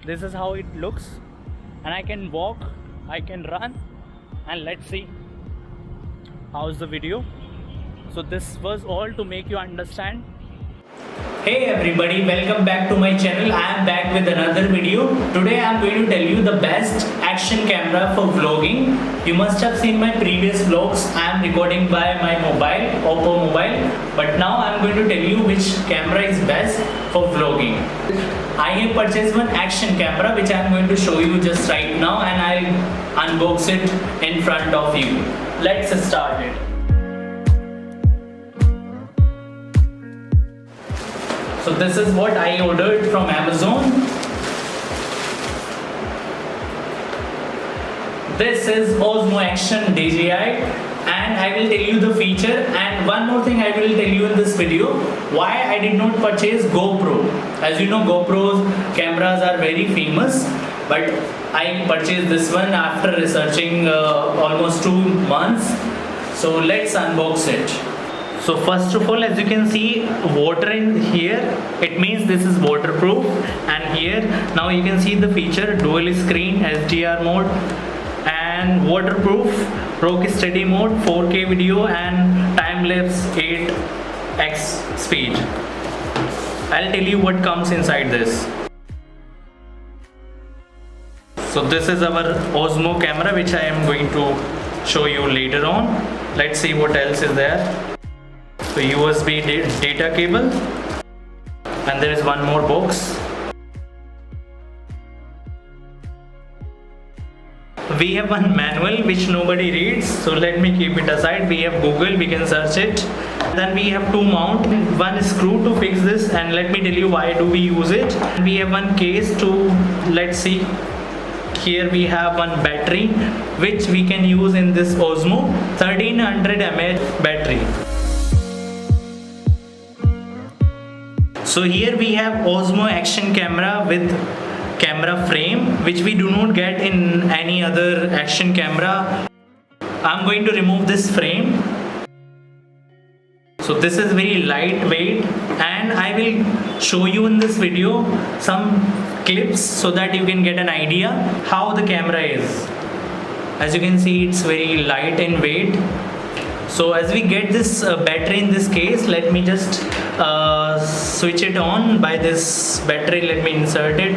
This is how it looks, and I can walk, I can run, and let's see how's the video. So this was all to make you understand. Hey everybody, welcome back to my channel. I am back with another video. Today I am going to tell you the best action camera for vlogging. You must have seen my previous vlogs. I am recording by my mobile, Oppo mobile, but now I am going to tell you which camera is best for vlogging. I have purchased one action camera which I am going to show you just right now, and I'll unbox it in front of you. Let's start it. So this is what I ordered from Amazon. This is Osmo Action DJI, and I will tell you the feature. And one more thing I will tell you in this video, why I did not purchase GoPro. As you know, GoPro's cameras are very famous, but I purchased this one after researching almost 2 months. So let's unbox it. So first of all, as you can see, water in here, it means this is waterproof. And here now you can see the feature dual screen HDR mode and waterproof rock steady mode, 4K video and time-lapse 8x speed. I'll tell you what comes inside this. So this is our Osmo camera, which I am going to show you later on. Let's see what else is there. So USB data cable, and there is one more box. We have one manual which nobody reads, so let me keep it aside. We have Google, we can search it. Then we have two mount, one screw to fix this, and let me tell you why do we use it. We have one case to, let's see. Here we have one battery which we can use in this Osmo 1300 mAh battery. So here we have Osmo Action camera with camera frame, which we do not get in any other action camera. I'm going to remove this frame. So this is very lightweight, and I will show you in this video some clips so that you can get an idea how the camera is. As you can see, it's very light in weight. So as we get this battery in this case, let me just switch it on by this battery. Let me insert it.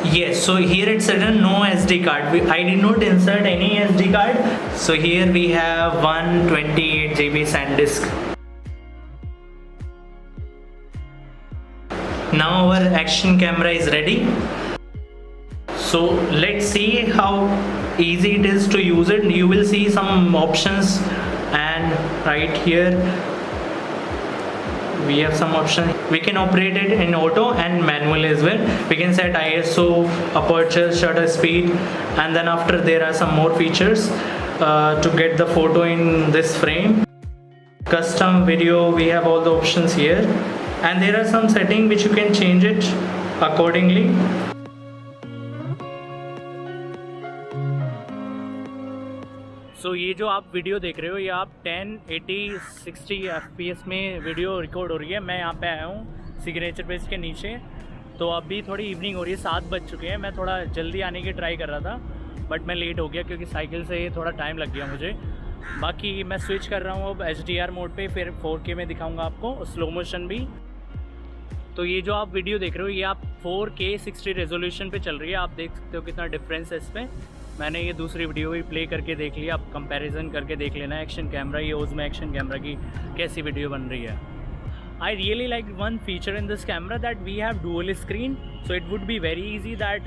Yes, so here it's written no SD card. I did not insert any SD card. So here we have 128 GB SanDisk. Now our action camera is ready. So let's see how easy it is to use it. You will see some options, and right here we have some options. We can operate it in auto and manual as well. We can set ISO, aperture, shutter speed, and then after there are some more features to get the photo in this frame. Custom video, we have all the options here, and there are some settings which you can change it accordingly. So ये जो आप video देख रहे हो, ये आप 1080 60 FPS में video record हो रही है. मैं यहाँ पे आया हूँ सिग्नेचर बेस के नीचे. तो अभी थोड़ी इवनिंग हो रही है, 7 बज चुके हैं. मैं थोड़ा जल्दी आने की ट्राई कर रहा था, बट मैं लेट हो गया क्योंकि साइकिल से थोड़ा टाइम लग गया मुझे. बाकी मैं स्विच कर रहा हूँ अब HDR मोड पे, फिर 4K में दिखाऊँगा आपको, स्लो मोशन भी. तो ये जो आप वीडियो देख रहे हो, ये आप 4K 60 रेजोल्यूशन पे चल रही है. आप देख सकते हो कितना डिफरेंस है इसमें. मैंने ये दूसरी वीडियो भी प्ले करके देख लिया. आप कंपैरिजन करके देख लेना एक्शन कैमरा, ये ओस्मो एक्शन कैमरा की कैसी वीडियो बन रही है. I really like one feature in this camera, that we have dual screen, so it would be very easy that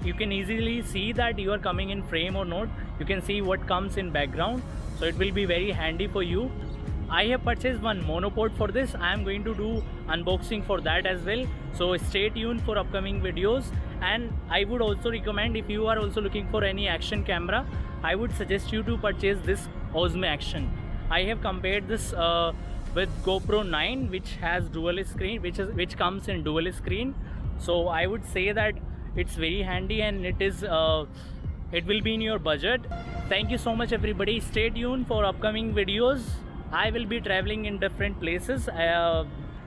you can easily see that you are coming in frame or not. You can see what comes in background, so it will be very handy for you. I have purchased one monopod for this. I am going to do unboxing for that as well, so stay tuned for upcoming videos. And I would also recommend, if you are also looking for any action camera, I would suggest you to purchase this Osmo Action. I have compared this with GoPro 9, which has dual screen, which comes in dual screen. So I would say that it's very handy, and it will be in your budget. Thank you so much everybody. Stay tuned for upcoming videos. I will be traveling in different places.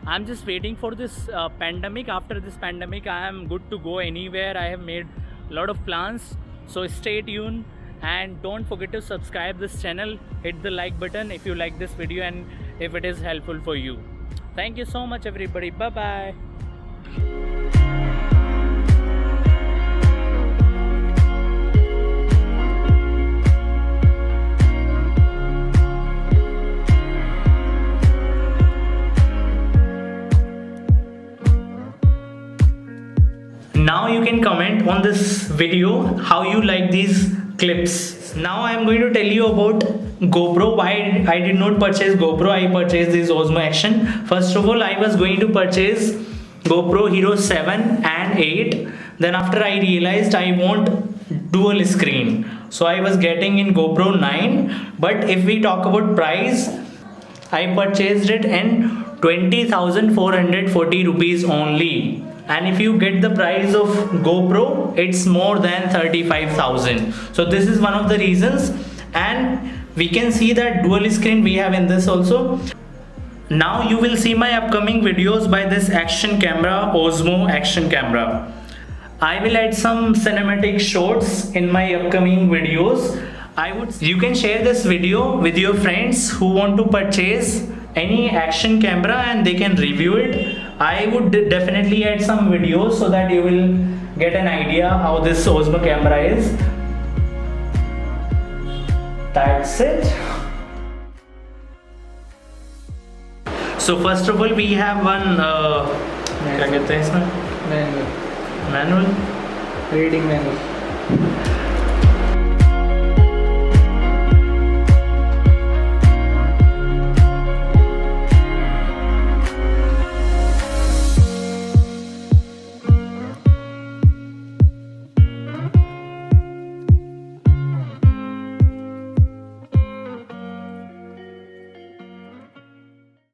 I'm just waiting for this pandemic. After this pandemic, I am good to go anywhere. I have made a lot of plans. So stay tuned and don't forget to subscribe this channel. Hit the like button if you like this video and if it is helpful for you. Thank you so much, everybody. Bye bye. Now you can comment on this video how you like these clips. Now I am going to tell you about GoPro. Why I did not purchase GoPro, I purchased this Osmo Action. First of all, I was going to purchase GoPro Hero 7 and 8. Then after I realized I want dual screen, so I was getting in GoPro 9. But if we talk about price, I purchased it in 20,440 rupees only. And if you get the price of GoPro, it's more than 35,000. So this is one of the reasons. And we can see that dual screen we have in this also. Now you will see my upcoming videos by this action camera, Osmo Action Camera. I will add some cinematic shots in my upcoming videos. You can share this video with your friends who want to purchase any action camera and they can review it. I would definitely add some videos so that you will get an idea how this Osmo camera is. That's it. So first of all we have one क्या कहते हैं इसमें? Manual Manual. Reading manual